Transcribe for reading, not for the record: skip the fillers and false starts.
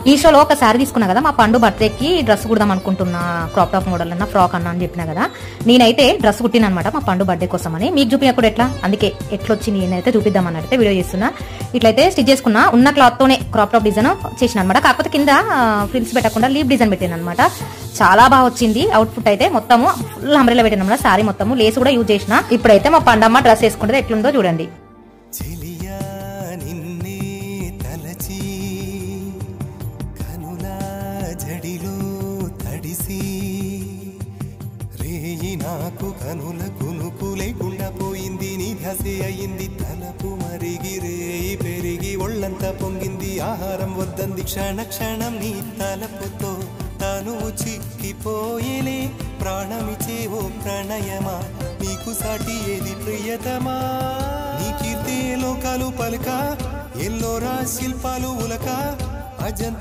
మీషోలో ఒక శారీ తీసుకున్నా కదా, మా పండు బర్త్డేకి డ్రెస్ కుడదాం అనుకుంటున్నా, క్రాప్ టాప్ మోడల్ అన్న ఫ్రాక్ అన్న అని చెప్పినా కదా. నేనైతే డ్రెస్ కుట్టిన అనమాట మా పండు బర్త్డే కోసం అని. మీకు చూపినప్పుడు ఎట్లా, అందుకే ఎట్లొచ్చి నేనైతే చూపిద్దాం అన్నట్టు వీడియో చేస్తున్నా. ఇట్లయితే స్టిచ్ చేసుకున్నా, ఉన్న క్లాత్ తోనే క్రాప్ టాప్ డిజైన్ చేసిన అనమాట. కాకపోతే కింద ఫ్రిల్స్ పెట్టకుండా లీప్ డిజైన్ పెట్టాను అనమాట. చాలా బాగా వచ్చింది అవుట్పుట్ అయితే. మొత్తము ఫుల్ అంబ్రెల్లా పెట్టాను అనమాట శారీ మొత్తము. లేస్ కూడా యూజ్ చేసిన. ఇప్పుడైతే మా పండమ్మ డ్రెస్ వేసుకుంటే ఎట్లుందో చూడండి. నాకు కనుల కునుకు లేకుండా పోయింది, నీ ధ్యాసే అయింది తలపు మరిగి రేయి పెరిగి ఒళ్ళంతా పొంగింది, ఆహారం వద్దంది క్షణ క్షణం నీ తలపుతో తను చిక్కిపోయేలే, ప్రాణమిచే ఓ ప్రణయమా నీకు సాటి ఏది ప్రియతమా, నీ కీర్తే లోకాలు పలుక ఎల్లోరా శిల్పాలు ఉలక అజంత